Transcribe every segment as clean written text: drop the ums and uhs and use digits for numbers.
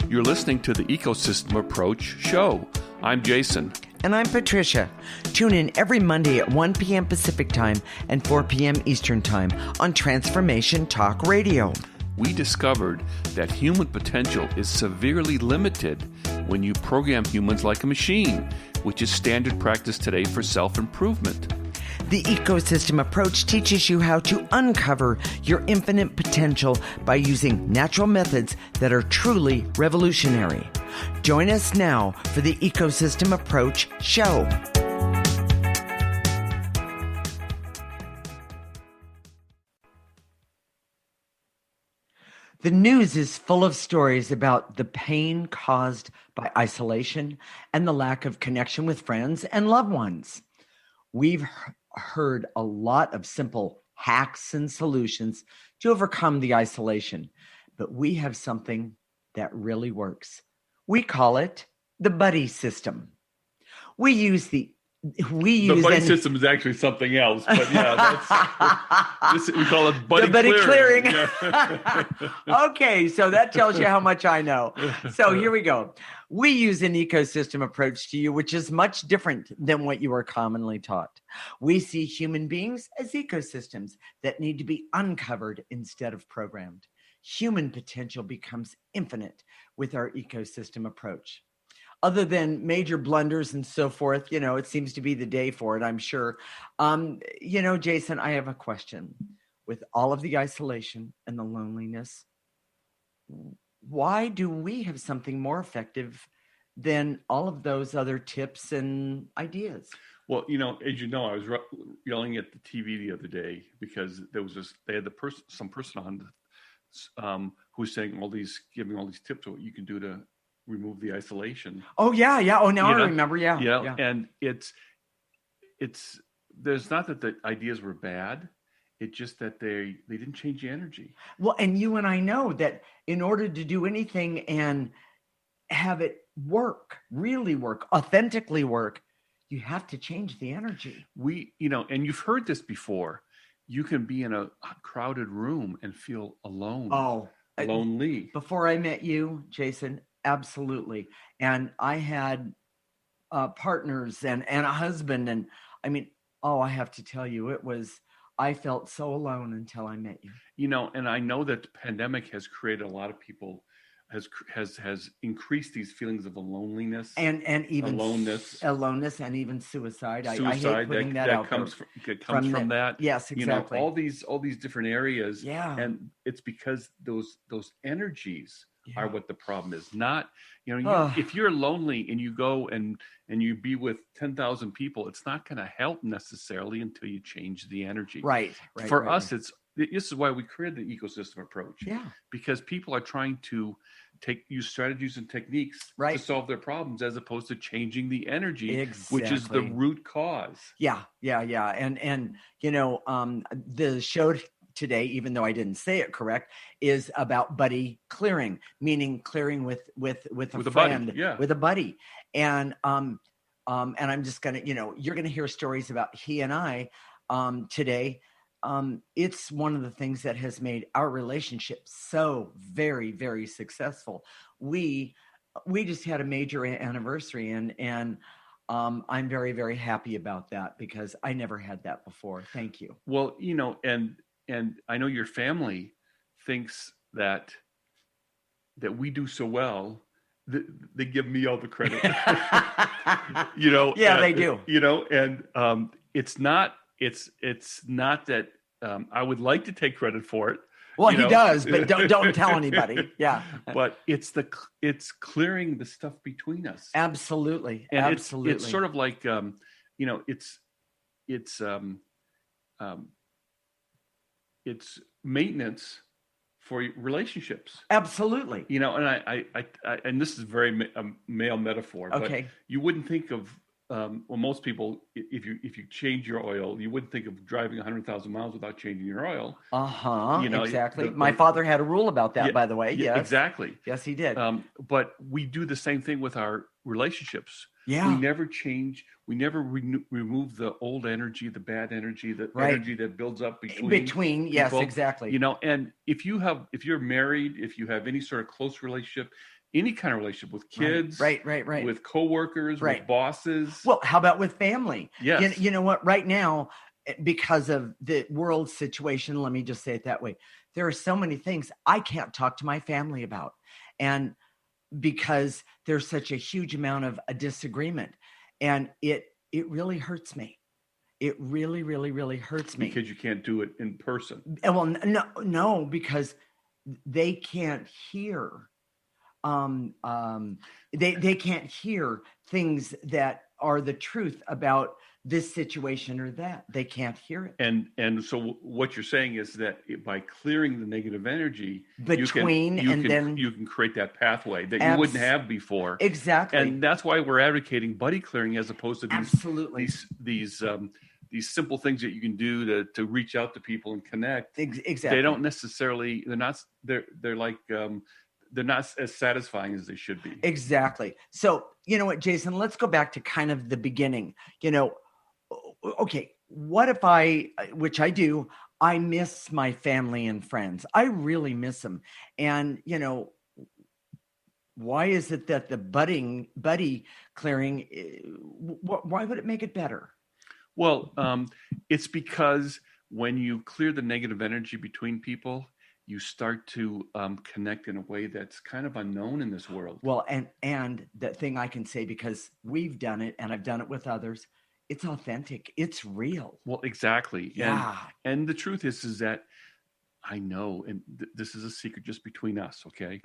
You're listening to the Ecosystem Approach show. I'm Jason. And I'm Patricia. Tune in every Monday at 1 p.m. Pacific Time and 4 p.m. Eastern Time on Transformation Talk Radio. We discovered that human potential is severely limited when you program humans like a machine, which is standard practice today for self-improvement. The ecosystem approach teaches you how to uncover your infinite potential by using natural methods that are truly revolutionary. Join us now for the Ecosystem Approach show. The news is full of stories about the pain caused by isolation and the lack of connection with friends and loved ones. We've heard a lot of simple hacks and solutions to overcome the isolation, but we have something that really works. We call it the buddy system. The buddy system is actually something else, but yeah, we call it buddy clearing. Yeah. Okay, so that tells you how much I know. So here we go. We use an ecosystem approach to you, which is much different than what you are commonly taught. We see human beings as ecosystems that need to be uncovered instead of programmed. Human potential becomes infinite with our ecosystem approach. Other than major blunders and so forth, it seems to be the day for it, I'm sure. Jason, I have a question. With all of the isolation and the loneliness, why do we have something more effective than all of those other tips and ideas? Well, as you know, I was yelling at the TV the other day because they had some person on who was saying giving all these tips on what you can do to remove the isolation. Oh yeah. Oh, now I remember. Yeah. And it's there's not that the ideas were bad. It's just that they didn't change the energy. Well, and you and I know that in order to do anything and have it work, really work, authentically work, you have to change the energy. And you've heard this before. You can be in a crowded room and feel alone. Oh, lonely. Before I met you, Jason, absolutely. And I had partners and a husband. And I have to tell you, I felt so alone until I met you. And I know that the pandemic has created a lot of people, has increased these feelings of loneliness and even aloneness and even suicide. I hate putting that out comes from that. Yes, exactly. All these different areas. Yeah. And it's because those energies are what the problem is. Not, if you're lonely and you go and you be with 10,000 people, it's not going to help necessarily until you change the energy. Right. For us, this is why we created the ecosystem approach. Yeah. Because people are trying to use strategies and techniques to solve their problems as opposed to changing the energy, which is the root cause. Yeah. And the show today, even though I didn't say it correct, is about buddy clearing, meaning clearing with a friend, with a buddy. And I'm just gonna, you're gonna hear stories about he and I today. It's one of the things that has made our relationship so very, very successful. We just had a major anniversary, and I'm very, very happy about that because I never had that before. Thank you. Well, and I know your family thinks that we do so well that they give me all the credit. Yeah, they do. And it's not that I would like to take credit for it. Well, he does, but don't tell anybody. Yeah. But it's clearing the stuff between us. Absolutely. And absolutely. It's sort of like it's maintenance for relationships. Absolutely. And I and this is very male metaphor, but you wouldn't think of most people, if you change your oil, you wouldn't think of driving 100,000 miles without changing your oil. Exactly. My father had a rule about that, by the way. Yes, exactly. Yes, he did. But we do the same thing with our relationships. Yeah. We never change. We never remove the old energy, the bad energy, the energy that builds up between people. Yes, exactly. And if you're married, if you have any sort of close relationship, any kind of relationship with kids, right. with coworkers, with bosses. Well, how about with family? Yes. You know what? Right now, because of the world situation, let me just say it that way. There are so many things I can't talk to my family about. And because there's such a huge amount of a disagreement, and it really hurts me. It really, really, really hurts me. Because you can't do it in person. Well, no, because they can't hear. They can't hear things that are the truth about this situation or that. They can't hear it. And so what you're saying is that by clearing the negative energy between you can create that pathway that you wouldn't have before. Exactly. And that's why we're advocating buddy clearing as opposed to these simple things that you can do to reach out to people and connect. Exactly. They don't necessarily, they're like, they're not as satisfying as they should be. Exactly. So, you know what, Jason, let's go back to kind of the beginning. Okay, what if which I do, I miss my family and friends. I really miss them. And, why is it that the buddy clearing, why would it make it better? Well, it's because when you clear the negative energy between people, you start to connect in a way that's kind of unknown in this world. Well, and the thing I can say, because we've done it and I've done it with others, it's authentic. It's real. Well, exactly. Yeah. And the truth is that I know, and this is a secret just between us, okay?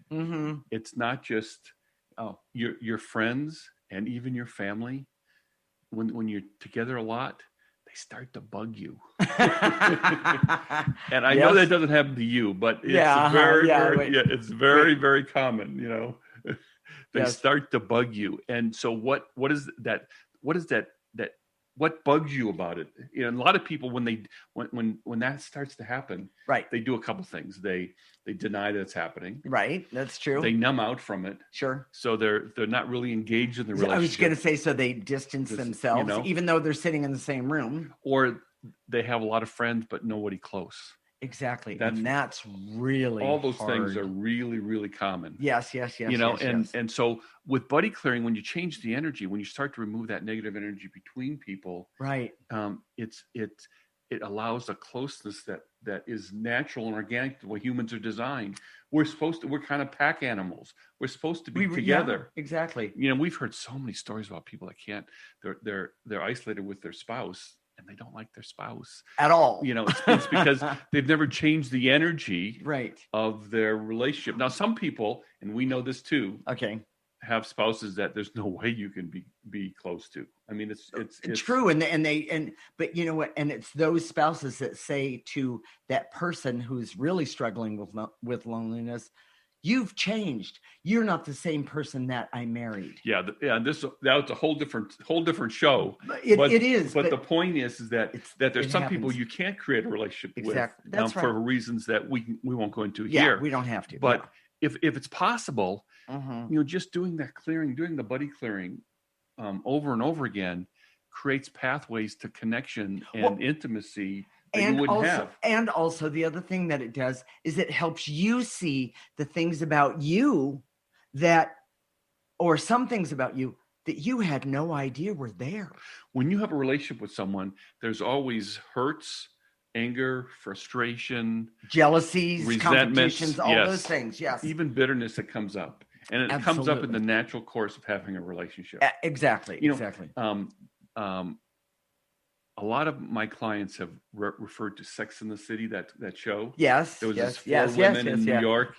Mm-hmm. It's not just your friends and even your family. When you're together a lot, they start to bug you. And I know that doesn't happen to you, but it's very common, They start to bug you. And so what is that? What bugs you about it? A lot of people, when that starts to happen, right, they do a couple things. They deny that it's happening. Right, that's true. They numb out from it. Sure. So they're not really engaged in the relationship. I was going to say, so they distance themselves, even though they're sitting in the same room. Or they have a lot of friends, but nobody close. Exactly. That's really all those hard. things are really, really common. Yes. And so with buddy clearing, when you change the energy, when you start to remove that negative energy between people, right, it allows a closeness that is natural and organic the way humans are designed. We're kind of pack animals. We're supposed to be together. Yeah, exactly. We've heard so many stories about people that can't. They're isolated with their spouse. And they don't like their spouse at all. It's because they've never changed the energy of their relationship. Now, some people, and we know this too, have spouses that there's no way you can be close to. I mean, it's true. But you know what? And it's those spouses that say to that person who's really struggling with loneliness, "You've changed. You're not the same person that I married." Yeah. That was a whole different show. It is. But the point is that there's some happens. people you can't create a relationship with. That's for reasons that we won't go into here. Yeah, we don't have to. But if it's possible, just doing that clearing, doing the buddy clearing over and over again creates pathways to connection and intimacy. And also the other thing that it does is it helps you see the things about you or some things about you that you had no idea were there. When you have a relationship with someone, there's always hurts, anger, frustration, jealousies, resentments, competitions, all those things. Yes. Even bitterness that comes up. And it comes up in the natural course of having a relationship. Exactly. Exactly. A lot of my clients have referred to Sex in the City, that show. Yes. There was four women in New York,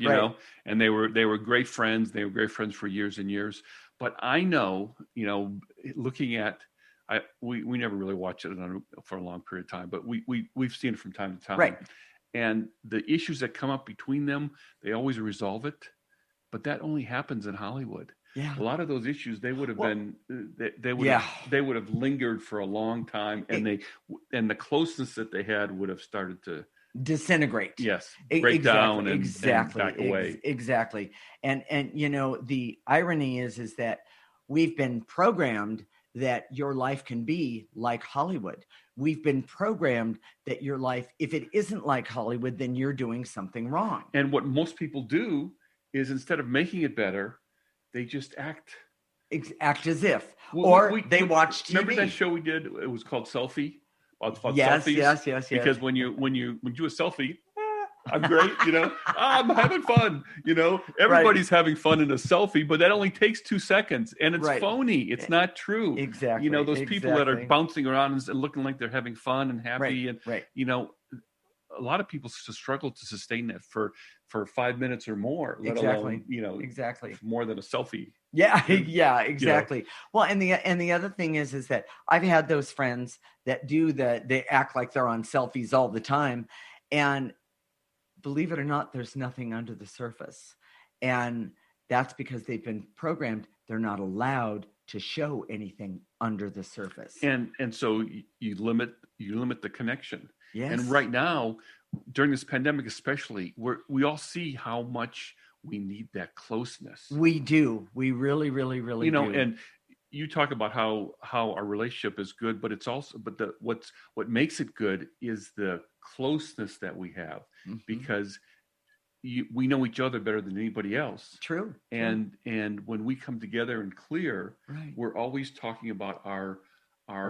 and they were great friends. They were great friends for years and years. But I know, looking at, we never really watched it for a long period of time, but we've seen it from time to time. Right. And the issues that come up between them, they always resolve it. But that only happens in Hollywood. Yeah. A lot of those issues, they would have they would have lingered for a long time, and the closeness that they had would have started to disintegrate. Yes. Break down and back away. Exactly. And the irony is that we've been programmed that your life can be like Hollywood. We've been programmed that your life, if it isn't like Hollywood, then you're doing something wrong. And what most people do is instead of making it better, they just act as if, or they watch TV. Remember that show we did? It was called Selfie. Yes, selfies. yes. Because when you do a selfie, I'm great, I'm having fun, everybody's having fun in a selfie, but that only takes 2 seconds, and it's phony. It's not true. Exactly. Those people that are bouncing around and looking like they're having fun and happy, and a lot of people struggle to sustain that for 5 minutes or more, let alone, more than a selfie. Yeah, yeah, exactly. Well, and the other thing is that I've had those friends that they act like they're on selfies all the time, and believe it or not, there's nothing under the surface. And that's because they've been programmed. They're not allowed to show anything under the surface. And so you limit the connection. Yes. And right now, during this pandemic especially, we all see how much we need that closeness. We do. We really, really, really do. And you talk about how our relationship is good, but it's also what makes it good is the closeness that we have, because we know each other better than anybody else. True. And when we come together and clear, we're always talking about our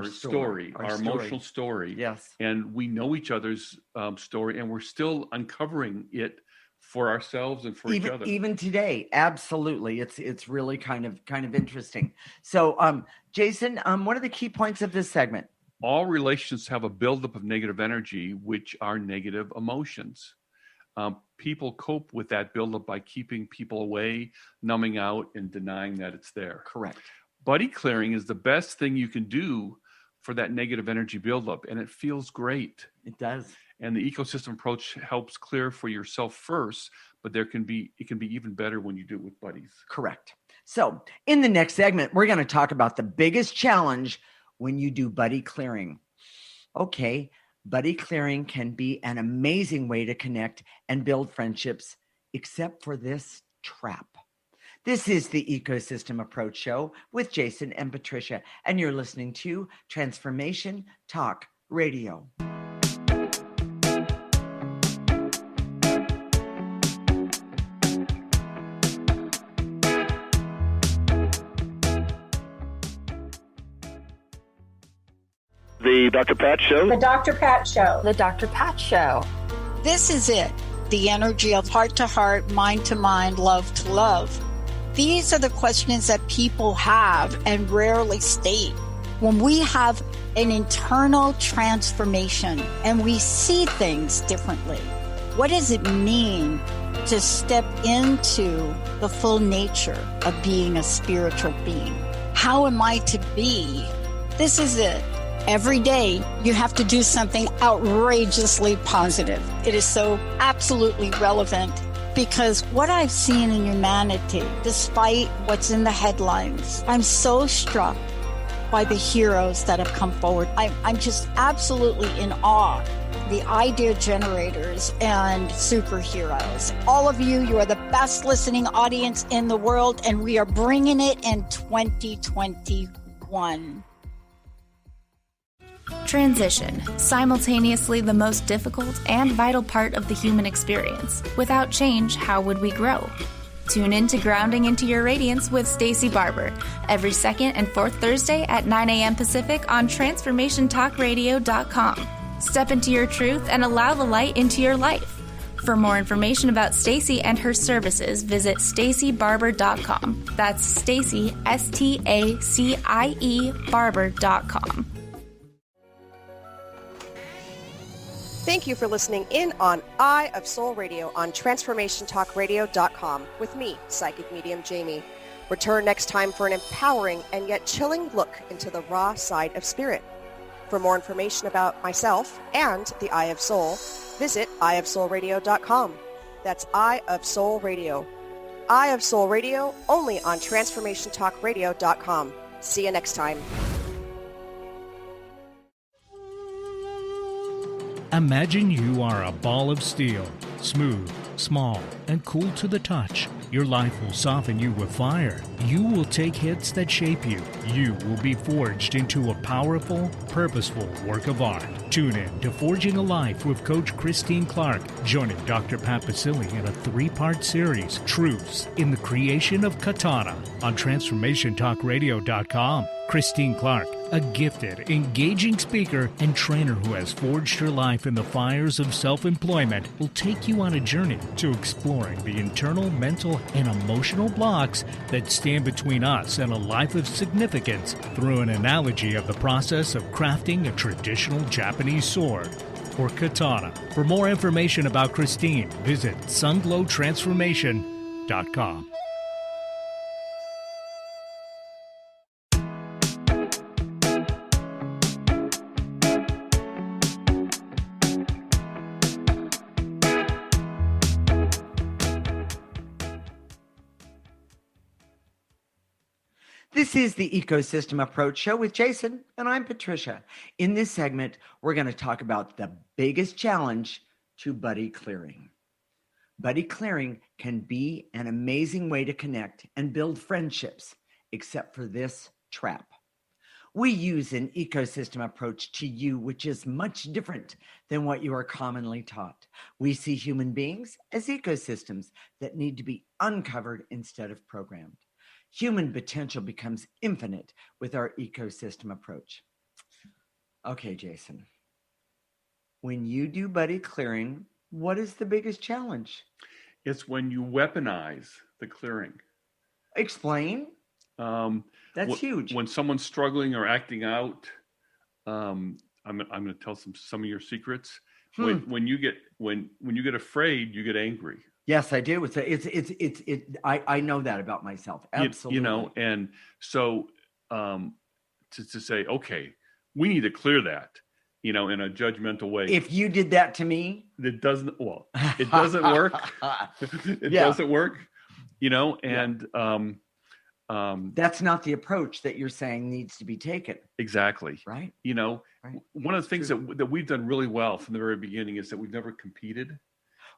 story, our emotional story. Yes. And we know each other's story, and we're still uncovering it for ourselves and for each other. Even today. Absolutely. It's really kind of interesting. So, Jason, what are the key points of this segment? All relations have a buildup of negative energy, which are negative emotions. People cope with that buildup by keeping people away, numbing out, and denying that it's there. Correct. Buddy clearing is the best thing you can do for that negative energy buildup, and it feels great. It does. And the ecosystem approach helps clear for yourself first, but it can be even better when you do it with buddies. Correct. So in the next segment, we're going to talk about the biggest challenge when you do buddy clearing. Okay, buddy clearing can be an amazing way to connect and build friendships, except for this trap. This is the Ecosystem Approach Show with Jason and Patricia, and you're listening to Transformation Talk Radio. The Dr. Pat Show. The Dr. Pat Show. The Dr. Pat Show. This is it. The energy of heart to heart, mind to mind, love to love. These are the questions that people have and rarely state. When we have an internal transformation and we see things differently, what does it mean to step into the full nature of being a spiritual being? How am I to be? This is it. Every day, you have to do something outrageously positive. It is so absolutely relevant because what I've seen in humanity, despite what's in the headlines, I'm so struck by the heroes that have come forward. I'm just absolutely in awe. The idea generators and superheroes. All of you, you are the best listening audience in the world, and we are bringing it in 2021. Transition, simultaneously the most difficult and vital part of the human experience. Without change, how would we grow? Tune in to Grounding into Your Radiance with Stacey Barber every second and fourth Thursday at 9 a.m. Pacific on TransformationTalkRadio.com. Step into your truth and allow the light into your life. For more information about Stacey and her services, visit StaceyBarber.com. That's Stacey, STACIE Barber.com. Thank you for listening in on Eye of Soul Radio on TransformationTalkRadio.com with me, Psychic Medium Jamie. Return next time for an empowering and yet chilling look into the raw side of spirit. For more information about myself and the Eye of Soul, visit eyeofsoulradio.com. That's Eye of Soul Radio. Eye of Soul Radio only on TransformationTalkRadio.com. See you next time. Imagine you are a ball of steel, smooth, small, and cool to the touch. Your life will soften you with fire. You will take hits that shape you. You will be forged into a powerful, purposeful work of art. Tune in to Forging a Life with Coach Christine Clark, joining Dr. Pat Basile in a 3-part series, Truths in the Creation of Katana, on TransformationTalkRadio.com. Christine Clark, a gifted, engaging speaker and trainer who has forged her life in the fires of self-employment, will take you on a journey to exploring the internal, mental, and emotional blocks that stand between us and a life of significance through an analogy of the process of crafting a traditional Japanese sword, or katana. For more information about Christine, visit sunglowtransformation.com. This is the Ecosystem Approach Show with Jason, and I'm Patricia. In this segment, we're going to talk about the biggest challenge to buddy clearing. Buddy clearing can be an amazing way to connect and build friendships, except for this trap. We use an ecosystem approach to you, which is much different than what you are commonly taught. We see human beings as ecosystems that need to be uncovered instead of programmed. Human potential becomes infinite with our ecosystem approach. Okay, Jason, when you do buddy clearing, what is the biggest challenge? It's when you weaponize the clearing. Explain. That's huge. When someone's struggling or acting out, I'm going to tell some of your secrets. When you get afraid, you get angry. Yes, I do. I know that about myself. Absolutely. And so to say, okay, we need to clear that, in a judgmental way. If you did that to me, it doesn't work. It doesn't work, and that's not the approach that you're saying needs to be taken. Exactly. Right. Right. One of the things that we've done really well from the very beginning is that we've never competed.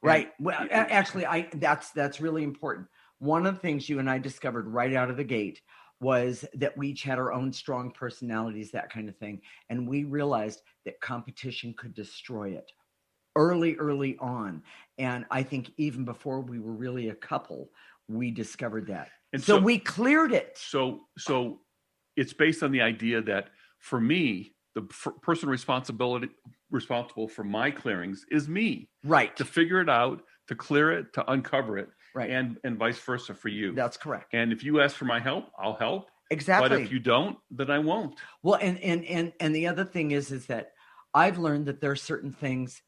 Right. Well, actually, that's really important. One of the things you and I discovered right out of the gate was that we each had our own strong personalities, that kind of thing. And we realized that competition could destroy it early on. And I think even before we were really a couple, we discovered that. And so we cleared it. So it's based on the idea that for me, the person responsible for my clearings is me. Right. To figure it out, to clear it, to uncover it. Right. And vice versa for you. That's correct. And if you ask for my help, I'll help. Exactly. But if you don't, then I won't. Well, and the other thing is that I've learned that there are certain things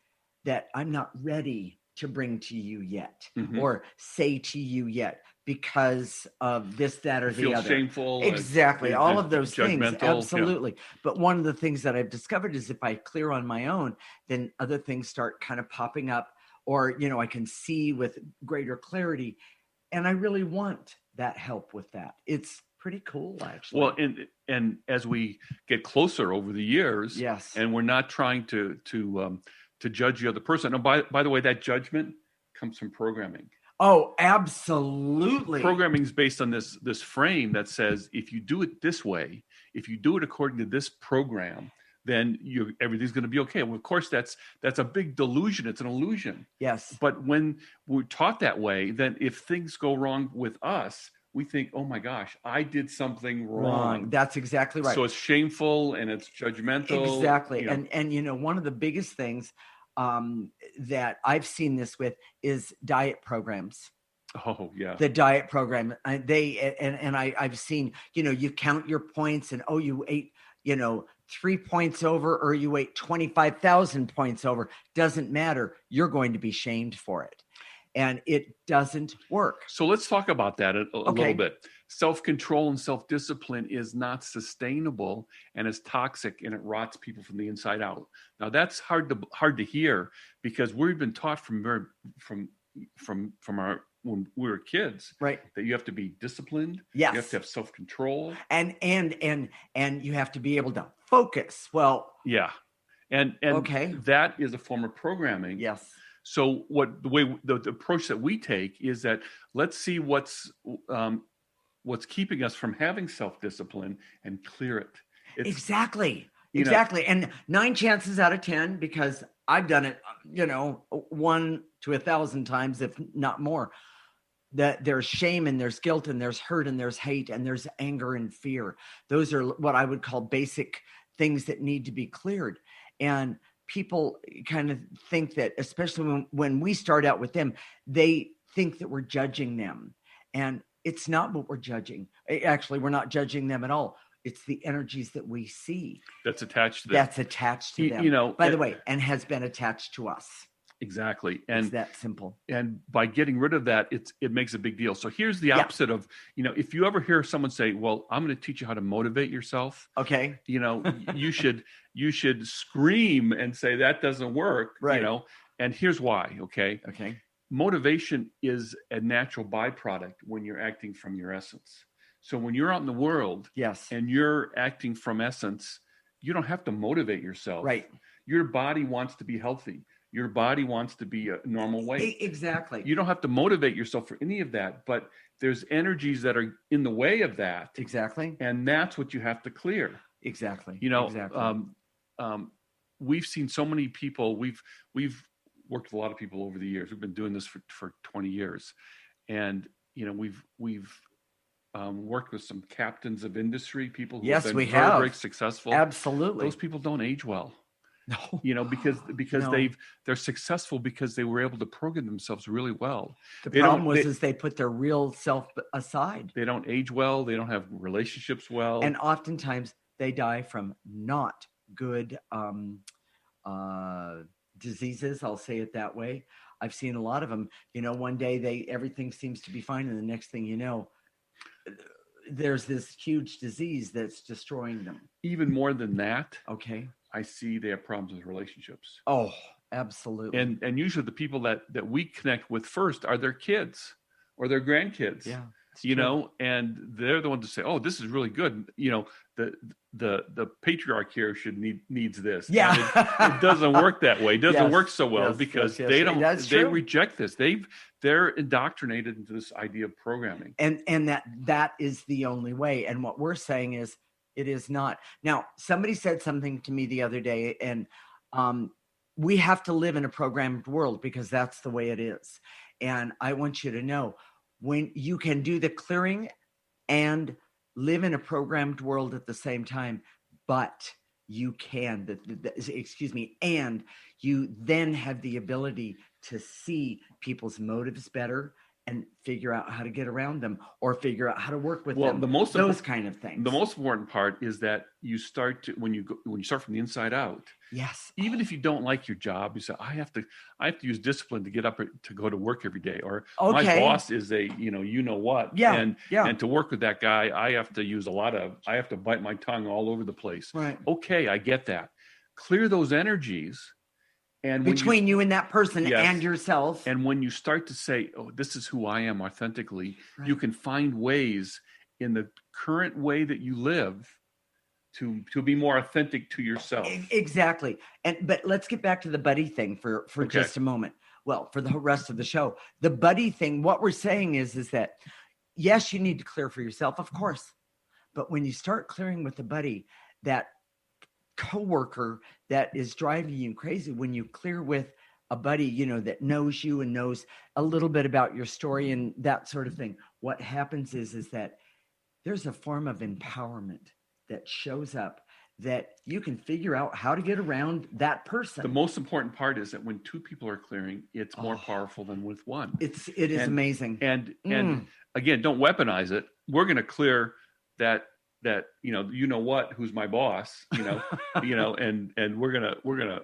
that I'm not ready to bring to you yet, or say to you yet, because of this, that, or the other. Shameful. Exactly. All of those things. Absolutely. Yeah. But one of the things that I've discovered is if I clear on my own, then other things start kind of popping up, or, I can see with greater clarity. And I really want that help with that. It's pretty cool, actually. Well, and as we get closer over the years, yes, and we're not trying to judge the other person. And by the way, that judgment comes from programming. Oh, absolutely. Programming is based on this frame that says, if you do it this way, if you do it according to this program, then everything's going to be okay. Well, of course, that's a big delusion. It's an illusion. Yes. But when we're taught that way, then if things go wrong with us, we think, oh my gosh, I did something wrong. That's exactly right. So it's shameful and it's judgmental. Exactly. And one of the biggest things that I've seen this with is diet programs. Oh yeah. The diet program. I've seen, you count your points and, you ate, 3 points over, or you ate 25,000 points over. Doesn't matter. You're going to be shamed for it. And it doesn't work. So let's talk about that a little bit. Self-control and self-discipline is not sustainable and is toxic, and it rots people from the inside out. Now that's hard to hear, because we've been taught from our when we were kids, right, that you have to be disciplined. Yes. You have to have self-control. And you have to be able to focus. Well, yeah. And okay, that is a form of programming. Yes. So the approach that we take is that let's see what's keeping us from having self-discipline and clear it. Exactly. And 9 chances out of 10, because I've done it, 1 to 1,000 times, if not more, that there's shame and there's guilt and there's hurt and there's hate and there's anger and fear. Those are what I would call basic things that need to be cleared. And people kind of think that, especially when we start out with them, they think that we're judging them. And it's not what we're judging. Actually, we're not judging them at all. It's the energies that we see. That's attached to them. That's attached to them. By the way, and has been attached to us. Exactly. And it's that simple. And by getting rid of that, it makes a big deal. So here's the opposite of, if you ever hear someone say, well, I'm going to teach you how to motivate yourself. Okay. You should scream and say that doesn't work, right. And here's why. Okay. Motivation is a natural byproduct when you're acting from your essence. So when you're out in the world, yes, and you're acting from essence, you don't have to motivate yourself. Right. Your body wants to be healthy. Your body wants to be a normal weight. Exactly. You don't have to motivate yourself for any of that, but there's energies that are in the way of that. Exactly. And that's what you have to clear. Exactly. We've seen so many people. We've worked with a lot of people over the years. We've been doing this for 20 years, and we've worked with some captains of industry, people who have been very successful. Absolutely. Those people don't age well. No. Because they're successful because they were able to program themselves really well. The problem is they put their real self aside. They don't age well. They don't have relationships well. And oftentimes they die from not good diseases. I'll say it that way. I've seen a lot of them. One day everything seems to be fine, and the next thing you know, there's this huge disease that's destroying them. Even more than that. Okay. I see they have problems with relationships. Oh, absolutely. And usually the people that we connect with first are their kids or their grandkids. Yeah. And they're the ones to say, "Oh, this is really good." The patriarch here needs this. Yeah. It doesn't work that way. It doesn't work so well because they don't. They reject this. They're indoctrinated into this idea of programming. And that is the only way. And what we're saying is, it is not. Now, somebody said something to me the other day, and we have to live in a programmed world because that's the way it is. And I want you to know, when you can do the clearing and live in a programmed world at the same time, but you can, and you then have the ability to see people's motives better and figure out how to get around them or figure out how to work with them. Those kind of things. The most important part is that you start to, when you start from the inside out. Yes. Even if you don't like your job, you say, I have to use discipline to get up to go to work every day. Or my boss is a, what. Yeah. And to work with that guy, I have to bite my tongue all over the place. Right. Okay. I get that. Clear those energies. And between you and that person and yourself. And when you start to say, oh, this is who I am authentically, you can find ways in the current way that you live to be more authentic to yourself. Exactly. But let's get back to the buddy thing for just a moment. Well, for the rest of the show, the buddy thing, what we're saying is that, yes, you need to clear for yourself, of course. But when you start clearing with the buddy, that coworker that is driving you crazy, when you clear with a buddy, that knows you and knows a little bit about your story and that sort of thing, what happens is that there's a form of empowerment that shows up that you can figure out how to get around that person. The most important part is that when two people are clearing, it's more powerful than with one. It is amazing. And again, don't weaponize it. We're going to clear that who's my boss, and we're gonna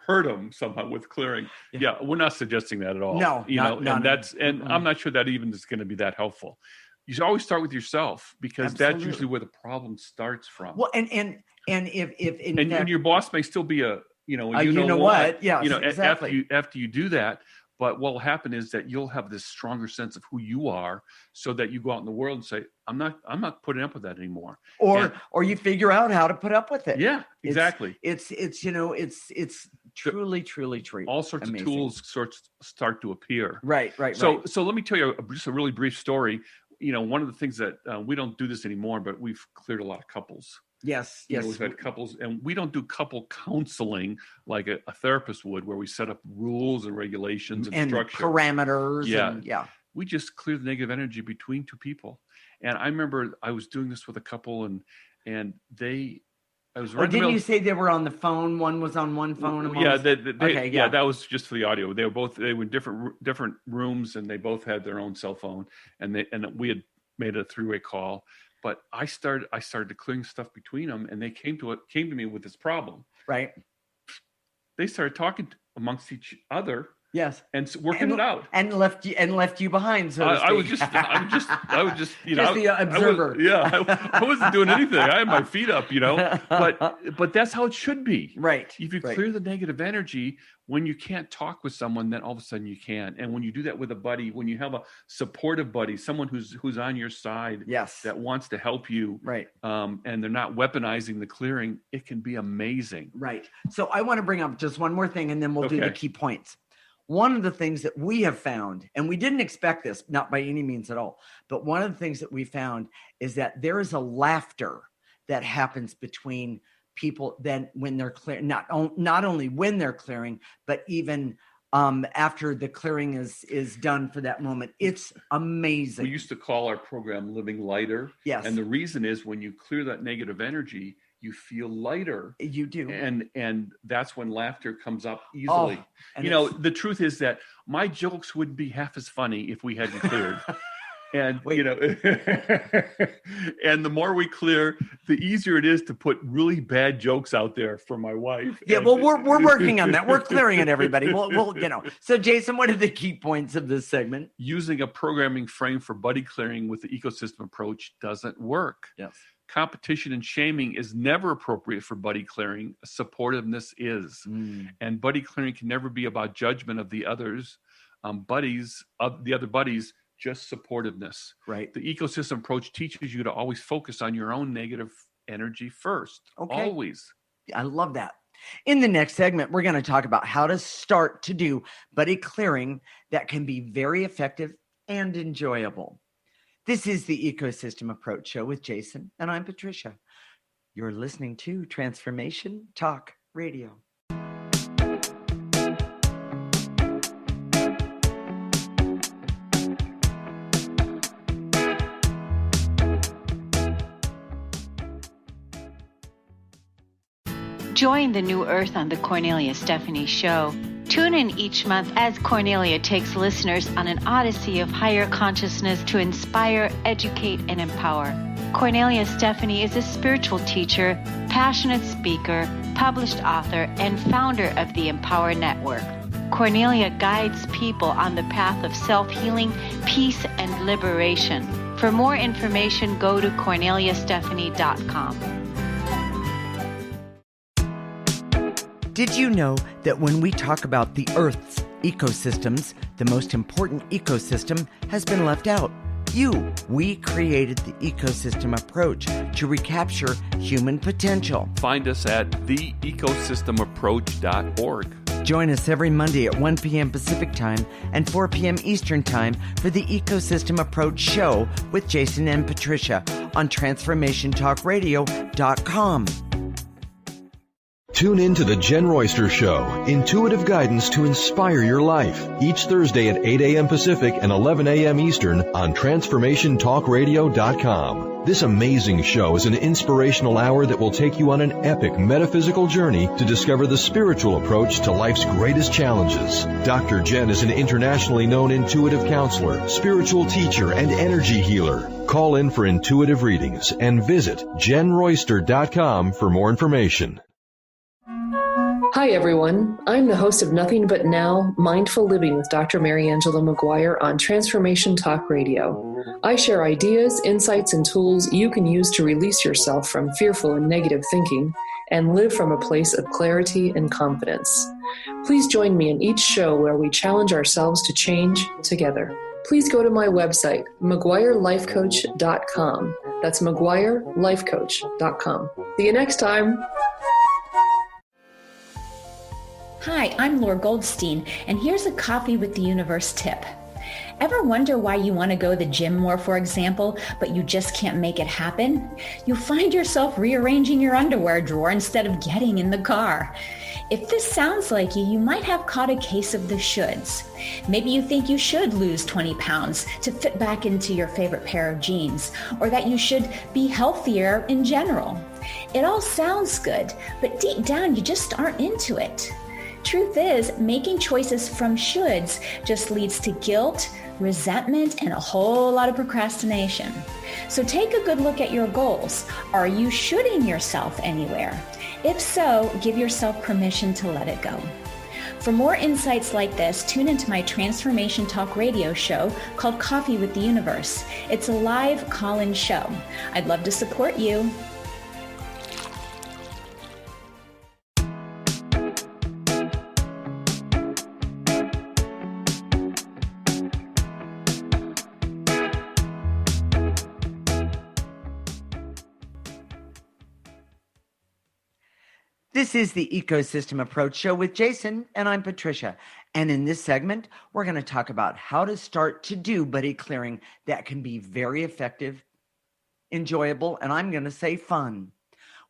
hurt him somehow with clearing. Yeah, we're not suggesting that at all. No, I'm not sure that even is going to be that helpful. You should always start with yourself because that's usually where the problem starts from. Well, and if your boss may still be a what? Yeah, exactly. After you do that. But what will happen is that you'll have this stronger sense of who you are, so that you go out in the world and say, I'm not putting up with that anymore. Or you figure out how to put up with it. Yeah, exactly. It's truly all sorts amazing. of tools start to appear. Right. So let me tell you just a really brief story. One of the things that we don't do this anymore, but we've cleared a lot of couples. Yes. We've had couples, and we don't do couple counseling like a therapist would, where we set up rules and regulations and structure, parameters. Yeah. We just clear the negative energy between two people. And I remember I was doing this with a couple, and I was right. Didn't you say they were on the phone? One was on one phone. That was just for the audio. They were in different rooms, and they both had their own cell phone, and we had made a three-way call. But I started clearing stuff between them, and they came to me with this problem. Right. They started talking amongst each other. Yes, and working it out, and left you behind. So to speak. I was just, just the observer. I wasn't doing anything. I had my feet up, But that's how it should be, right? If you clear the negative energy, when you can't talk with someone, then all of a sudden you can. And when you do that with a buddy, when you have a supportive buddy, someone who's on your side, yes, that wants to help you, right? And they're not weaponizing the clearing, it can be amazing, right? So I want to bring up just one more thing, and then we'll do the key points. One of the things that we have found, and we didn't expect this, not by any means at all, but one of the things that we found is that there is a laughter that happens between people then when they're clearing, not only when they're clearing, but even after the clearing is done for that moment. It's amazing. We used to call our program Living Lighter. Yes. And the reason is when you clear that negative energy, you feel lighter. You do. And that's when laughter comes up easily. The truth is that my jokes wouldn't be half as funny if we hadn't cleared. And, and the more we clear, the easier it is to put really bad jokes out there for my wife. Yeah, well, we're working on that. We're clearing it, everybody. We'll So, Jason, what are the key points of this segment? Using a programming frame for buddy clearing with the ecosystem approach doesn't work. Yes. Competition and shaming is never appropriate for buddy clearing. Supportiveness is. And buddy clearing can never be about judgment of the others, the other buddies, just supportiveness. Right. The ecosystem approach teaches you to always focus on your own negative energy first. Okay. Always. I love that. In the next segment, we're going to talk about how to start to do buddy clearing that can be very effective and enjoyable. This is the Ecosystem Approach Show with Jason, and I'm Patricia. You're listening to Transformation Talk Radio. Join the new earth on the Cornelia Stephanie Show. Tune in each month as Cornelia takes listeners on an odyssey of higher consciousness to inspire, educate, and empower. Cornelia Stephanie is a spiritual teacher, passionate speaker, published author, and founder of the Empower Network. Cornelia guides people on the path of self-healing, peace, and liberation. For more information, go to corneliastephanie.com. Did you know that when we talk about the Earth's ecosystems, the most important ecosystem has been left out? We created the Ecosystem Approach to recapture human potential. Find us at theecosystemapproach.org. Join us every Monday at 1 p.m. Pacific Time and 4 p.m. Eastern Time for the Ecosystem Approach Show with Jason and Patricia on TransformationTalkRadio.com. Tune in to the Jen Royster Show, intuitive guidance to inspire your life, each Thursday at 8 a.m. Pacific and 11 a.m. Eastern on TransformationTalkRadio.com. This amazing show is an inspirational hour that will take you on an epic metaphysical journey to discover the spiritual approach to life's greatest challenges. Dr. Jen is an internationally known intuitive counselor, spiritual teacher, and energy healer. Call in for intuitive readings and visit JenRoyster.com for more information. Hi, everyone. I'm the host of Nothing But Now, Mindful Living with Dr. Mary Angela McGuire on Transformation Talk Radio. I share ideas, insights, and tools you can use to release yourself from fearful and negative thinking and live from a place of clarity and confidence. Please join me in each show where we challenge ourselves to change together. Please go to my website, McGuireLifeCoach.com. That's McGuireLifeCoach.com. See you next time. Hi, I'm Laura Goldstein, and here's a Coffee with the Universe tip. Ever wonder why you want to go to the gym more, for example, but you just can't make it happen? You find yourself rearranging your underwear drawer instead of getting in the car. If this sounds like you, you might have caught a case of the shoulds. Maybe you think you should lose 20 pounds to fit back into your favorite pair of jeans, or that you should be healthier in general. It all sounds good, but deep down you just aren't into it. Truth is, making choices from shoulds just leads to guilt, resentment, and a whole lot of procrastination. So take a good look at your goals. Are you shoulding yourself anywhere? If so, give yourself permission to let it go. For more insights like this, tune into my Transformation Talk radio show called Coffee with the Universe. It's a live call-in show. I'd love to support you. This is the Ecosystem Approach Show with Jason, and I'm Patricia. And in this segment, we're going to talk about how to start to do buddy clearing that can be very effective, enjoyable, and I'm going to say fun.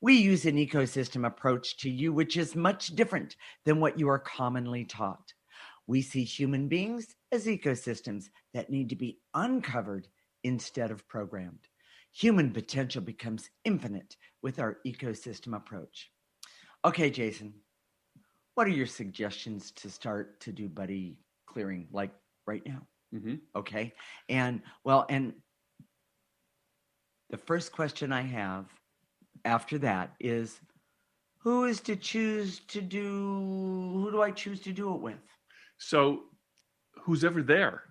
We use an ecosystem approach to you, which is much different than what you are commonly taught. We see human beings as ecosystems that need to be uncovered instead of programmed. Human potential becomes infinite with our ecosystem approach. Okay, Jason, what are your suggestions to start to do buddy clearing, like right now? Mm-hmm. Okay. And the first question I have after that is, who do I choose to do it with? So who's ever there?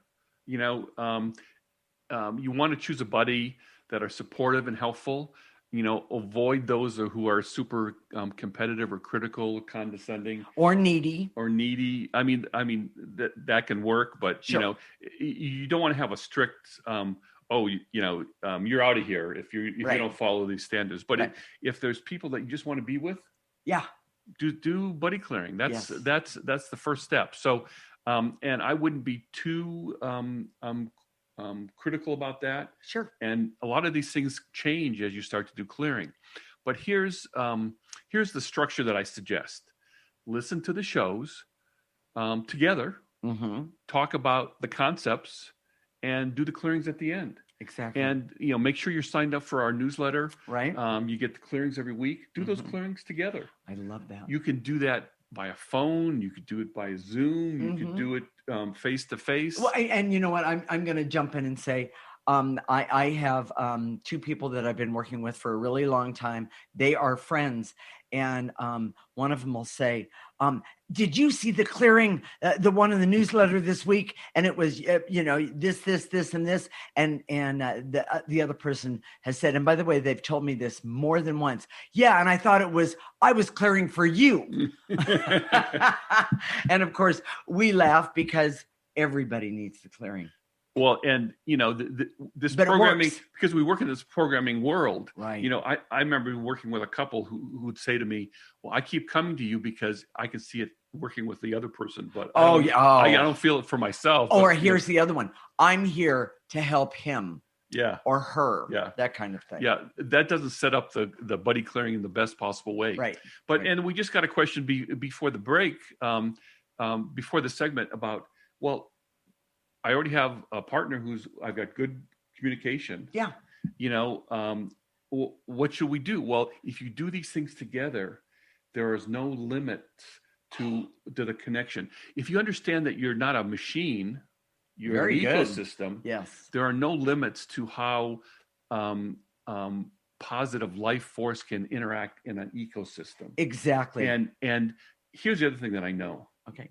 You want to choose a buddy that are supportive and helpful. Avoid those who are super competitive or critical, condescending, or needy. I mean that can work, but sure. You don't want to have a strict. You're out of here if you don't follow these standards. But if there's people that you just want to be with, do buddy clearing. That's the first step. So, and I wouldn't be too critical about that. Sure. And a lot of these things change as you start to do clearing. But here's the structure that I suggest. Listen to the shows together, talk about the concepts, and do the clearings at the end. Exactly. And make sure you're signed up for our newsletter. Right. You get the clearings every week. Do those clearings together. I love that. You can do that by a phone. You could do it by Zoom. You could do it face to face. Well, and you know what? I'm going to jump in and say, I have two people that I've been working with for a really long time. They are friends, and one of them will say, "Did you see the clearing, the one in the newsletter this week?" And it was, this, and this, and the other person has said, and by the way, they've told me this more than once. Yeah, and I thought I was clearing for you. And of course, we laugh because everybody needs the clearing. Well, and this but programming, because we work in this programming world, right? I remember working with a couple who would say to me, "Well, I keep coming to you because I can see it working with the other person, but I don't feel it for myself." Or here's the other one: I'm here to help him, or her, that kind of thing. Yeah, that doesn't set up the buddy clearing in the best possible way, right? But and we just got a question before the break, before the segment about, well, I already have a partner I've got good communication. Yeah. What should we do? Well, if you do these things together, there is no limit to the connection. If you understand that you're not a machine, you're an ecosystem. Yes. There are no limits to how positive life force can interact in an ecosystem. Exactly. And here's the other thing that I know. Okay.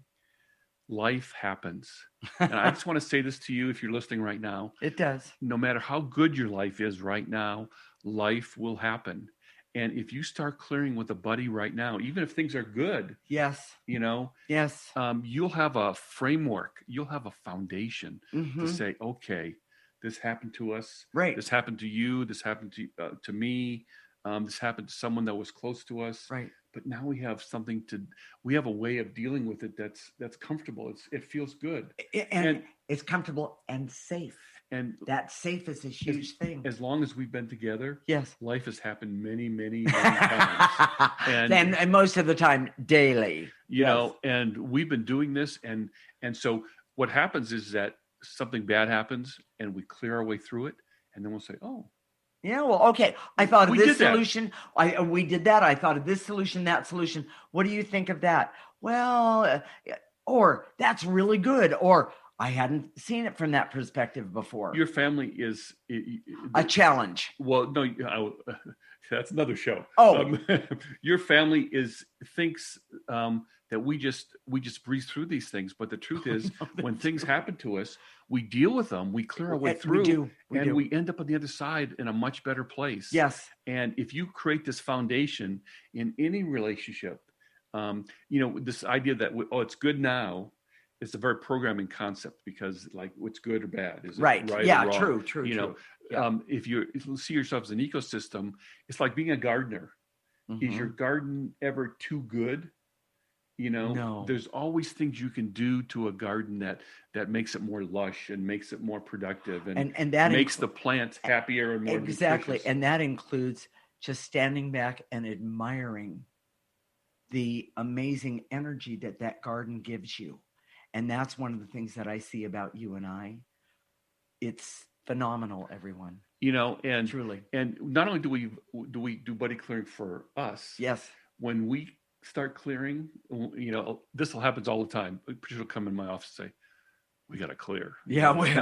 Life happens. And I just want to say this to you if you're listening right now. It does. No matter how good your life is right now, life will happen. And if you start clearing with a buddy right now, even if things are good, yes, yes, you'll have a framework, you'll have a foundation to say, okay, this happened to us, right? This happened to you, this happened to me, this happened to someone that was close to us, right? but now we have we have a way of dealing with it that's comfortable. It feels good. And it's comfortable and safe. And that safe is a huge thing. As long as we've been together, yes, life has happened many, many, many times. And most of the time, daily. You know, and we've been doing this. And so what happens is that something bad happens and we clear our way through it. And then we'll say, oh. Yeah, well, okay. I thought of this solution. We did that. I thought of this solution, that solution. What do you think of that? Well, or that's really good. Or I hadn't seen it from that perspective before. Your family is a challenge. Well, no, that's another show. Oh, your family thinks that we just breeze through these things, but the truth is, when things happen to us, we deal with them, we clear our way through, we end up on the other side in a much better place. Yes. And if you create this foundation in any relationship, this idea that it's good now. It's a very programming concept because, like, what's good or bad is right. Right? Yeah, or wrong? True. Yeah. If you see yourself as an ecosystem, it's like being a gardener. Mm-hmm. Is your garden ever too good? No. There's always things you can do to a garden that makes it more lush and makes it more productive and that makes the plants happier and more exactly. nutritious. And that includes just standing back and admiring the amazing energy that garden gives you. And that's one of the things that I see about you and I. It's phenomenal, everyone. And truly. And not only do we do buddy clearing for us. Yes. When we start clearing, this happens all the time. People come in my office and say, "We got to clear." Yeah. We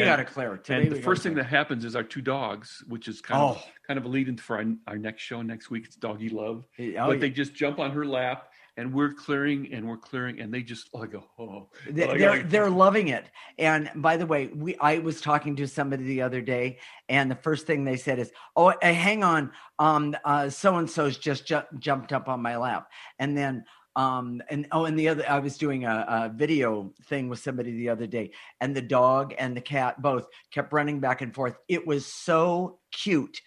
got to clear it. And the first thing that happens is our two dogs, which is kind of a lead in for our next show next week. It's Doggy Love. They just jump on her lap. And we're clearing, and they just go, oh. They're loving it. And by the way, I was talking to somebody the other day, and the first thing they said is, "Oh, hang on, so and so's just jumped up on my lap." And then, the other, I was doing a video thing with somebody the other day, and the dog and the cat both kept running back and forth. It was so cute,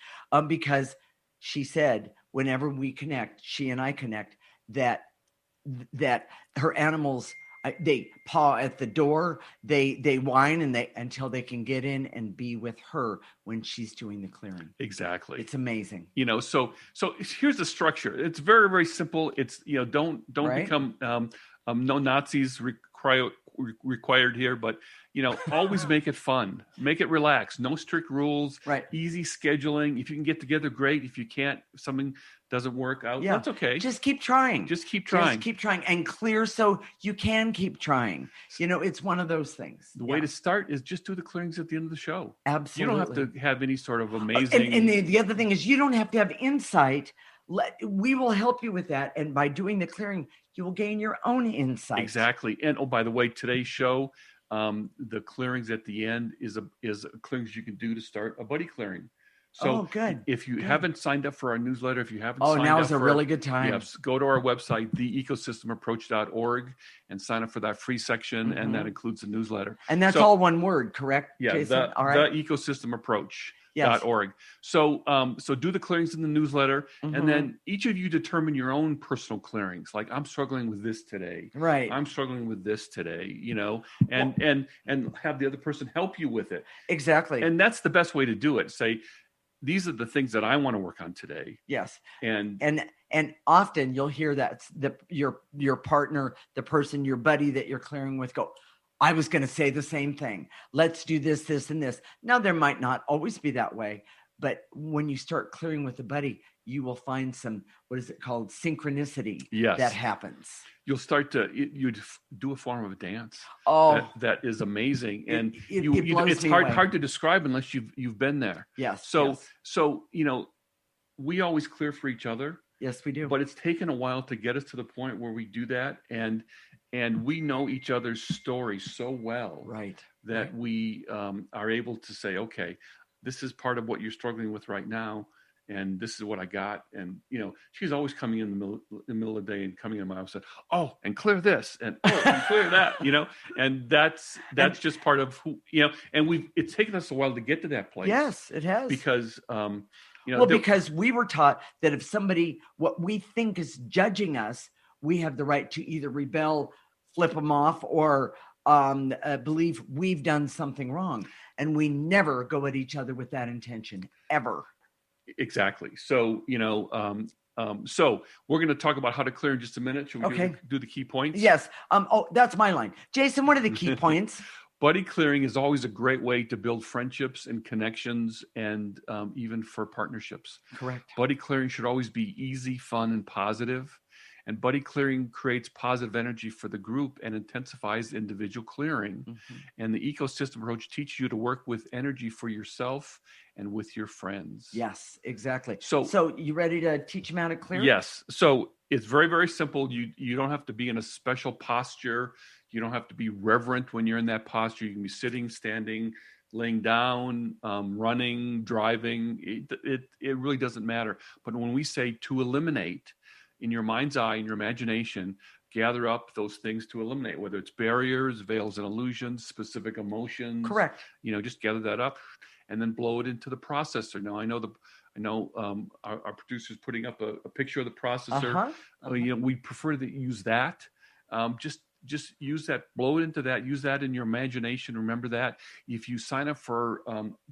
because she said, whenever we connect, she and I connect, that her animals, they paw at the door, they whine until they can get in and be with her when she's doing the clearing. Exactly. It's amazing. So here's the structure. It's very, very simple. It's, don't become no Nazis required here, but always make it fun, make it relaxed, no strict rules, right? Easy scheduling. If you can get together, great. If you can't, if something doesn't work out, that's okay. Just keep trying. Just keep trying and clear so you can keep trying. It's one of those things. The way to start is just do the clearings at the end of the show. Absolutely. You don't have to have any sort of amazing. And the other thing is, you don't have to have insight. We will help you with that. And by doing the clearing, you will gain your own insight. Exactly. And by the way, today's show, the clearings at the end is clearings you can do to start a buddy clearing. So good. If you haven't signed up for our newsletter, if you haven't now is a really good time. Yes, go to our website, theecosystemapproach.org, and sign up for that free section, and that includes the newsletter. And that's all one word, correct, yeah, Jason? All right. The ecosystemapproach.org. So do the clearings in the newsletter, and then each of you determine your own personal clearings. Like, I'm struggling with this today. Right. I'm struggling with this today, and have the other person help you with it. Exactly. And that's the best way to do it. Say, these are the things that I want to work on today. Yes. And often you'll hear that your partner, the person, your buddy that you're clearing with, go, I was going to say the same thing. Let's do this, this, and this. Now, there might not always be that way, but when you start clearing with a buddy, you will find some, what is it called? Synchronicity. Yes. That happens. You'll start to, you do a form of a dance. Oh, that is amazing. And it's hard to describe unless you've been there. Yes. So, we always clear for each other. Yes, we do. But it's taken a while to get us to the point where we do that. And we know each other's stories so well, right, that we are able to say, okay, this is part of what you're struggling with right now, and this is what I got. And she's always coming in the middle of the day and coming in my office, and clear this, and clear that, and that's just part of who, and it's taken us a while to get to that place. Yes, it has, because because we were taught that if somebody, what we think is judging us, we have the right to either rebel, flip them off, or believe we've done something wrong. And we never go at each other with that intention, ever. Exactly. So, so we're going to talk about how to clear in just a minute. Should we do the key points? Yes. That's my line. Jason, what are the key points? Buddy clearing is always a great way to build friendships and connections, and even for partnerships. Correct. Buddy clearing should always be easy, fun, and positive. And buddy clearing creates positive energy for the group and intensifies individual clearing. Mm-hmm. And the ecosystem approach teaches you to work with energy for yourself and with your friends. Yes, exactly. So you ready to teach them how to clear? Yes. So it's very, very simple. You don't have to be in a special posture. You don't have to be reverent when you're in that posture. You can be sitting, standing, laying down, running, driving. It really doesn't matter. But when we say to eliminate, in your mind's eye, in your imagination, gather up those things to eliminate, whether it's barriers, veils and illusions, specific emotions. Correct. Just gather that up and then blow it into the processor. Now, I know our producer's putting up a picture of the processor. We prefer to use that. Just use that, blow it into that, use that in your imagination. Remember that. If you sign up for,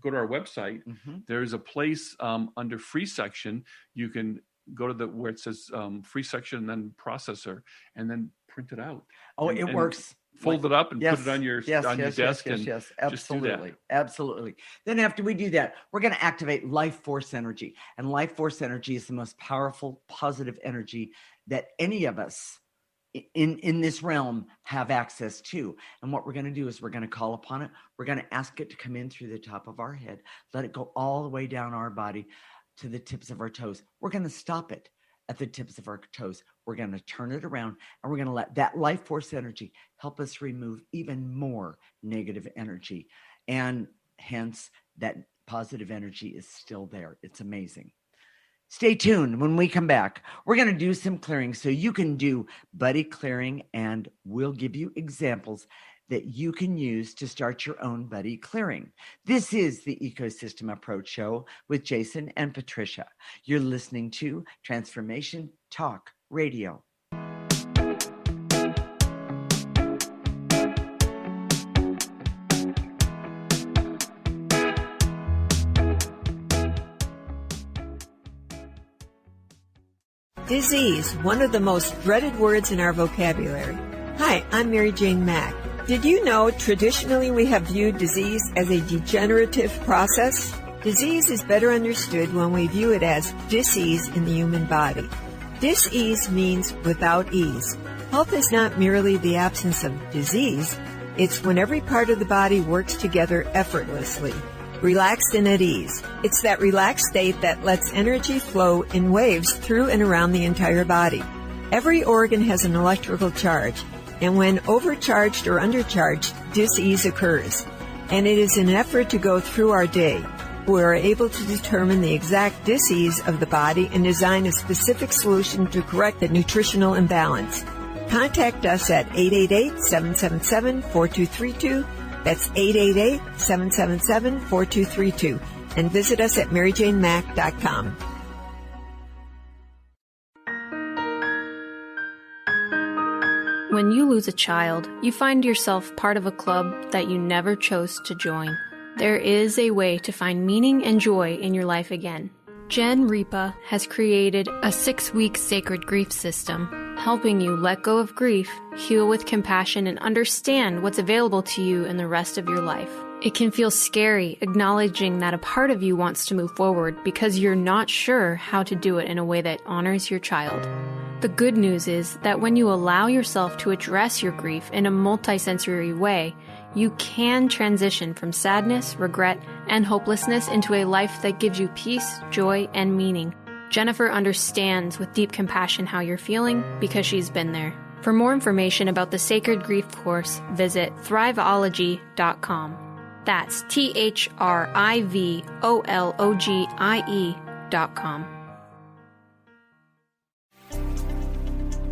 go to our website, there's a place under free section. You can go to where it says free section and then processor, and then print it out. It works. Fold it up and put it on your desk. Yes, absolutely. Absolutely. Then after we do that, we're going to activate life force energy. And life force energy is the most powerful, positive energy that any of us in this realm have access to. And what we're going to do is we're going to call upon it. We're going to ask it to come in through the top of our head, let it go all the way down our body to the tips of our toes. We're going to stop it at the tips of our toes. We're going to turn it around, and we're going to let that life force energy help us remove even more negative energy. And hence, that positive energy is still there. It's amazing. Stay tuned. When we come back, we're going to do some clearing so you can do buddy clearing, and we'll give you examples that you can use to start your own buddy clearing. This is the Ecosystem Approach Show with Jason and Patricia. You're listening to Transformation Talk Radio. Disease, one of the most dreaded words in our vocabulary. Hi, I'm Mary Jane Mack. Did you know traditionally we have viewed disease as a degenerative process? Disease is better understood when we view it as dis-ease in the human body. Dis-ease means without ease. Health is not merely the absence of disease, it's when every part of the body works together effortlessly, relaxed and at ease. It's that relaxed state that lets energy flow in waves through and around the entire body. Every organ has an electrical charge, and when overcharged or undercharged, dis-ease occurs. And it is an effort to go through our day. We are able to determine the exact dis-ease of the body and design a specific solution to correct the nutritional imbalance. Contact us at 888-777-4232. That's 888-777-4232. And visit us at maryjanemack.com. When you lose a child, you find yourself part of a club that you never chose to join. There is a way to find meaning and joy in your life again. Jen Ripa has created a 6-week sacred grief system, helping you let go of grief, heal with compassion, and understand what's available to you in the rest of your life. It can feel scary acknowledging that a part of you wants to move forward because you're not sure how to do it in a way that honors your child. The good news is that when you allow yourself to address your grief in a multisensory way, you can transition from sadness, regret, and hopelessness into a life that gives you peace, joy, and meaning. Jennifer understands with deep compassion how you're feeling because she's been there. For more information about the Sacred Grief course, visit thriveology.com. That's THRIVOLOGIE.com.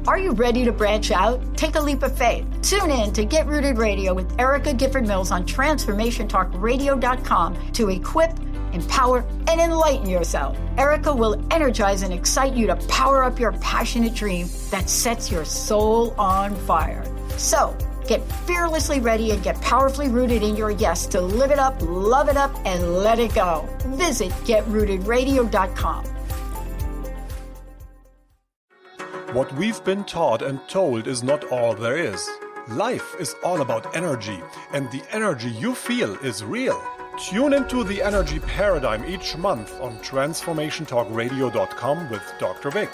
Are you ready to branch out? Take a leap of faith. Tune in to Get Rooted Radio with Erica Gifford Mills on TransformationTalkRadio.com to equip, empower, and enlighten yourself. Erica will energize and excite you to power up your passionate dream that sets your soul on fire. So, get fearlessly ready and get powerfully rooted in your yes to live it up, love it up, and let it go. Visit GetRootedRadio.com. What we've been taught and told is not all there is. Life is all about energy, and the energy you feel is real. Tune into the energy paradigm each month on TransformationTalkRadio.com with Dr. Vic.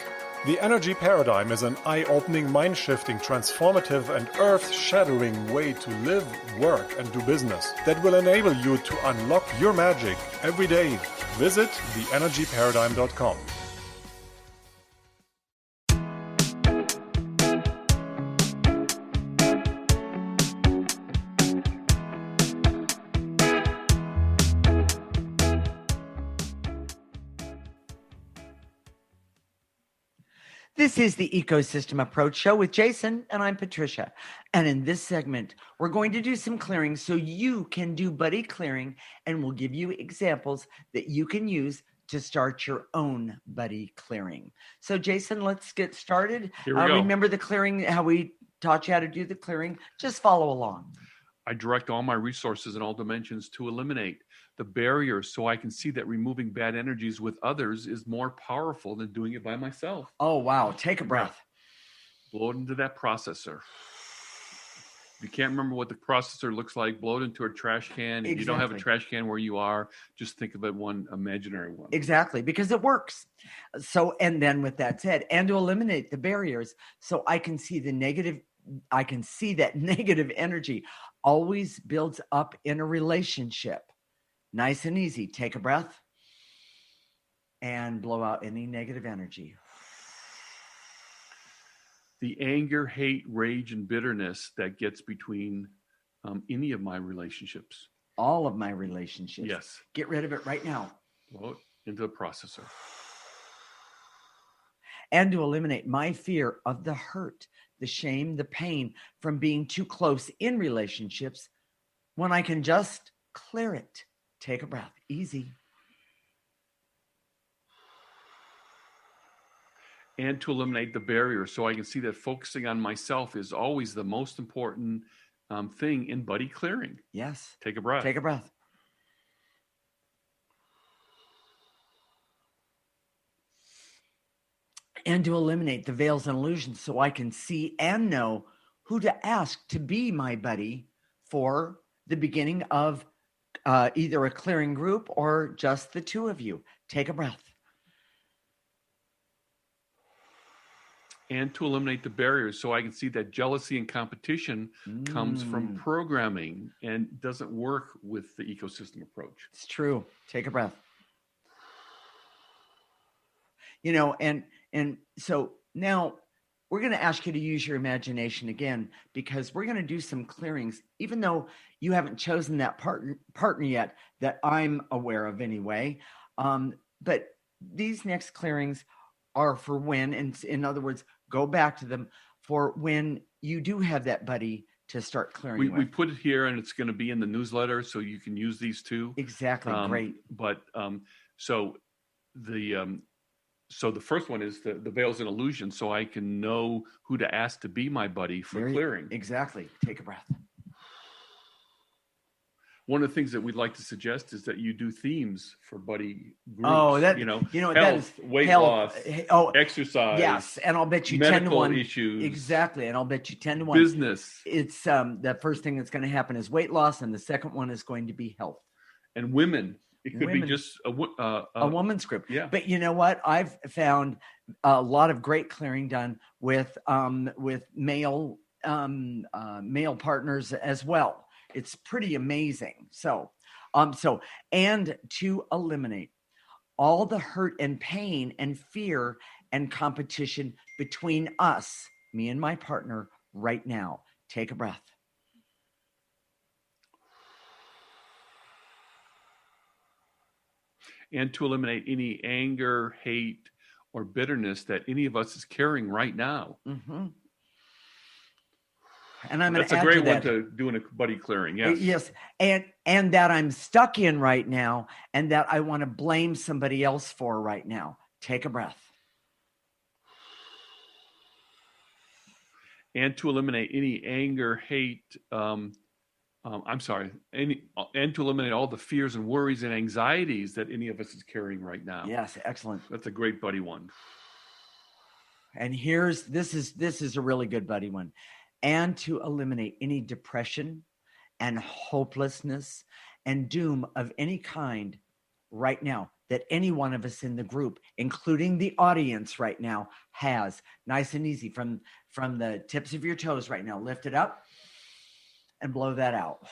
The energy paradigm is an eye-opening, mind-shifting, transformative, and earth-shattering way to live, work, and do business that will enable you to unlock your magic every day. Visit theenergyparadigm.com. This is the Ecosystem Approach Show with Jason, and I'm Patricia. And in this segment, we're going to do some clearing so you can do buddy clearing, and we'll give you examples that you can use to start your own buddy clearing. So, Jason, let's get started. Here we go. Remember the clearing, how we taught you how to do the clearing? Just follow along. I direct all my resources in all dimensions to eliminate the barriers so I can see that removing bad energies with others is more powerful than doing it by myself. Oh, wow. Take a breath. Blow it into that processor. If you can't remember what the processor looks like, blow it into a trash can. If you don't have a trash can where you are, just think of it one imaginary one. Exactly, because it works. So, and then with that said, and to eliminate the barriers so I can see the negative, I can see that negative energy always builds up in a relationship. Nice and easy. Take a breath and blow out any negative energy. The anger, hate, rage, and bitterness that gets between any of my relationships. All of my relationships. Yes. Get rid of it right now. Blow it into the processor. And to eliminate my fear of the hurt, the shame, the pain from being too close in relationships when I can just clear it. Take a breath. Easy. And to eliminate the barrier so I can see that focusing on myself is always the most important thing in buddy clearing. Yes. Take a breath. Take a breath. And to eliminate the veils and illusions so I can see and know who to ask to be my buddy for the beginning of either a clearing group or just the two of you. Take a breath. And to eliminate the barriers so I can see that jealousy and competition comes from programming and doesn't work with the ecosystem approach. It's true. Take a breath. You know, and so now we're going to ask you to use your imagination again, because we're going to do some clearings, even though you haven't chosen that partner yet that I'm aware of anyway. But these next clearings are for when, and in other words, go back to them for when you do have that buddy to start clearing. We put it here, and it's going to be in the newsletter, so you can use these too. Exactly. Great. But so the first one is the veils and illusions, so I can know who to ask to be my buddy for clearing. Exactly. Take a breath. One of the things that we'd like to suggest is that you do themes for buddy groups. Oh, health, that is weight loss, exercise. Yes, and I'll bet you medical 10 to 1 issues. Exactly, and I'll bet you 10 to 1. Business. It's the first thing that's going to happen is weight loss, and the second one is going to be health. And women. It could be just a woman's group. Yeah. But you know what? I've found a lot of great clearing done with male partners as well. It's pretty amazing. So and to eliminate all the hurt and pain and fear and competition between us, me and my partner, right now. Take a breath. And to eliminate any anger, hate, or bitterness that any of us is carrying right now. Mm-hmm. And I'm going to add to that. That's a great one to doing a buddy clearing. Yes. Yes. And that I'm stuck in right now and that I want to blame somebody else for right now. Take a breath. And to eliminate any anger, hate, and to eliminate all the fears and worries and anxieties that any of us is carrying right now. Yes, excellent. That's a great buddy one. And this is a really good buddy one. And to eliminate any depression and hopelessness and doom of any kind right now that any one of us in the group, including the audience right now, has. Nice and easy from the tips of your toes right now. Lift it up and blow that out.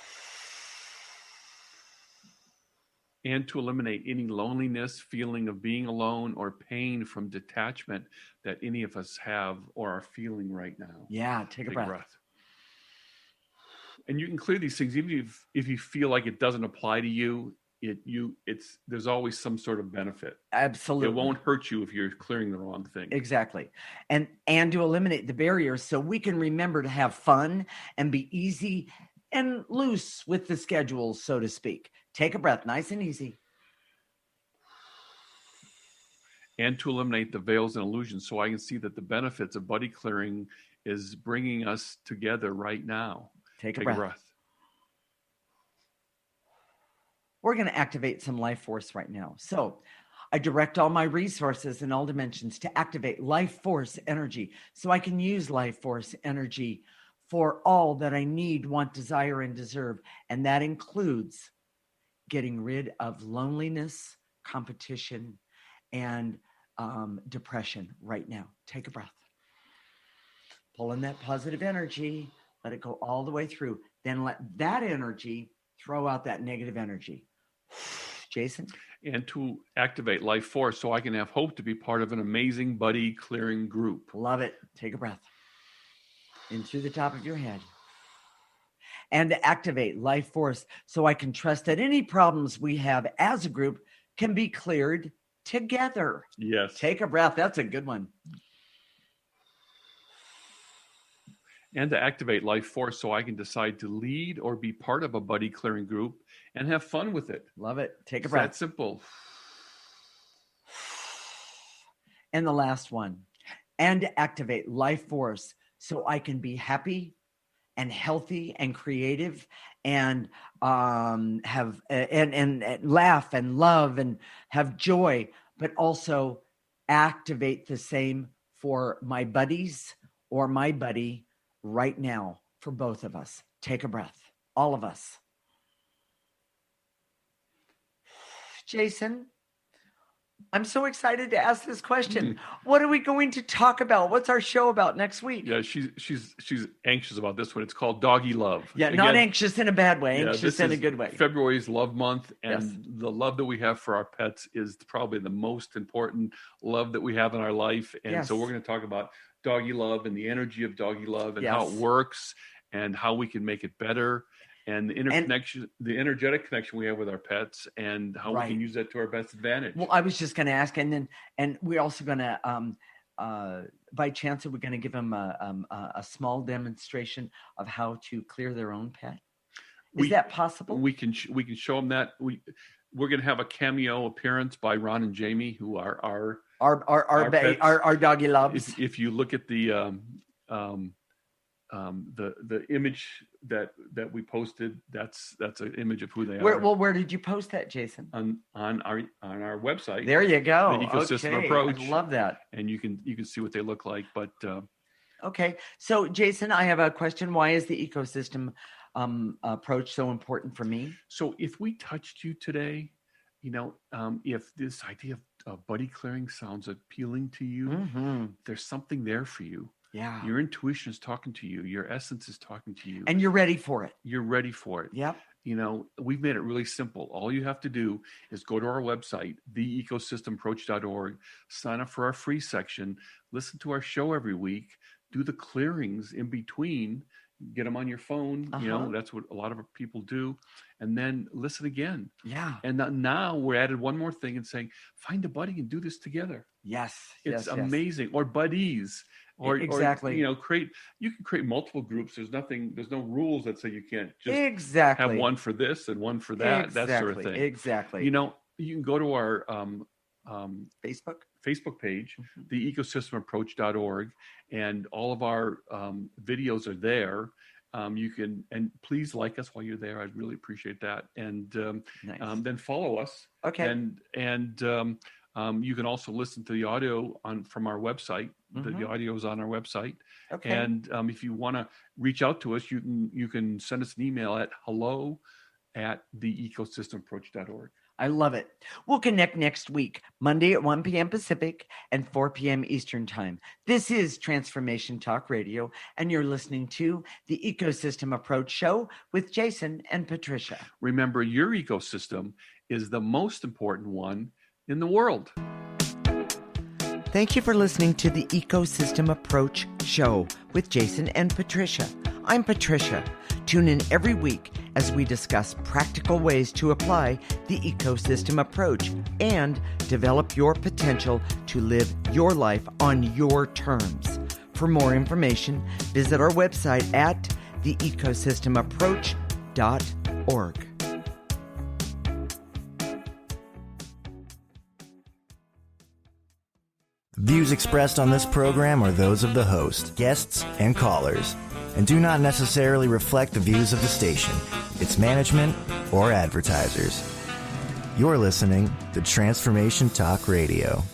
And to eliminate any loneliness, feeling of being alone, or pain from detachment that any of us have or are feeling right now. Yeah, take a breath. And you can clear these things even if you feel like it doesn't apply to you. There's always some sort of benefit. Absolutely. It won't hurt you if you're clearing the wrong thing. Exactly. And to eliminate the barriers so we can remember to have fun and be easy and loose with the schedule, so to speak. Take a breath, nice and easy. And to eliminate the veils and illusions so I can see that the benefits of buddy clearing is bringing us together right now. Take a breath. We're going to activate some life force right now. So I direct all my resources in all dimensions to activate life force energy so I can use life force energy for all that I need, want, desire, and deserve. And that includes getting rid of loneliness, competition, and depression right now. Take a breath. Pull in that positive energy. Let it go all the way through. Then let that energy throw out that negative energy. Jason? And to activate life force so I can have hope to be part of an amazing buddy clearing group. Love it. Take a breath. In through the top of your head. And to activate life force so I can trust that any problems we have as a group can be cleared together. Yes. Take a breath. That's a good one. And to activate life force so I can decide to lead or be part of a buddy clearing group and have fun with it. Love it. Take a breath. That's simple. And the last one. And to activate life force so I can be happy and healthy and creative and have and laugh and love and have joy, but also activate the same for my buddies or my buddy right now for both of us. Take a breath, all of us. Jason, I'm so excited to ask this question. What are we going to talk about? What's our show about next week? Yeah, she's anxious about this one. It's called Doggy Love. Yeah, again, not anxious in a bad way, anxious in a good way. February's Love Month, and the love that we have for our pets is probably the most important love that we have in our life. And so we're going to talk about doggy love and the energy of doggy love and how it works and how we can make it better. And the interconnection, the energetic connection we have with our pets, and how we can use that to our best advantage. Well, I was just going to ask, and we're also going to, by chance, are we going to give them a small demonstration of how to clear their own pet? Is that possible? We can show them that. We're going to have a cameo appearance by Ron and Jamie, who are our doggy loves. If you look at the image that we posted, that's an image of who they are. Well, where did you post that, Jason? On our website. There you go. The ecosystem approach. I love that. And you can see what they look like. But okay, so Jason, I have a question. Why is the ecosystem approach so important for me? So if we touched you today, if this idea of buddy clearing sounds appealing to you, there's something there for you. Yeah. Your intuition is talking to you. Your essence is talking to you. And you're ready for it. You're ready for it. Yep. We've made it really simple. All you have to do is go to our website, theecosystemapproach.org, sign up for our free section, listen to our show every week, do the clearings in between, get them on your phone. That's what a lot of people do. And then listen again. Yeah. And now we're added one more thing and saying, find a buddy and do this together. Yes. It's amazing. Or buddies. Or exactly. You can create multiple groups. There's no rules that say you can't just exactly have one for this and one for that, that sort of thing. Exactly. You can go to our Facebook page, theecosystemapproach.org, and all of our videos are there. You can, and please like us while you're there. I'd really appreciate that. And nice. Then follow us. Okay. And you can also listen to the audio from our website. The audio is on our website. Okay. And if you want to reach out to us, you can send us an email at hello@theecosystemapproach.org. I love it. We'll connect next week, Monday at 1 p.m. Pacific and 4 p.m. Eastern Time. This is Transformation Talk Radio, and you're listening to the Ecosystem Approach Show with Jason and Patricia. Remember, your ecosystem is the most important one in the world. Thank you for listening to the Ecosystem Approach Show with Jason and Patricia. I'm Patricia. Tune in every week as we discuss practical ways to apply the ecosystem approach and develop your potential to live your life on your terms. For more information, visit our website at theecosystemapproach.org. Views expressed on this program are those of the host, guests, and callers, and do not necessarily reflect the views of the station, its management, or advertisers. You're listening to Transformation Talk Radio.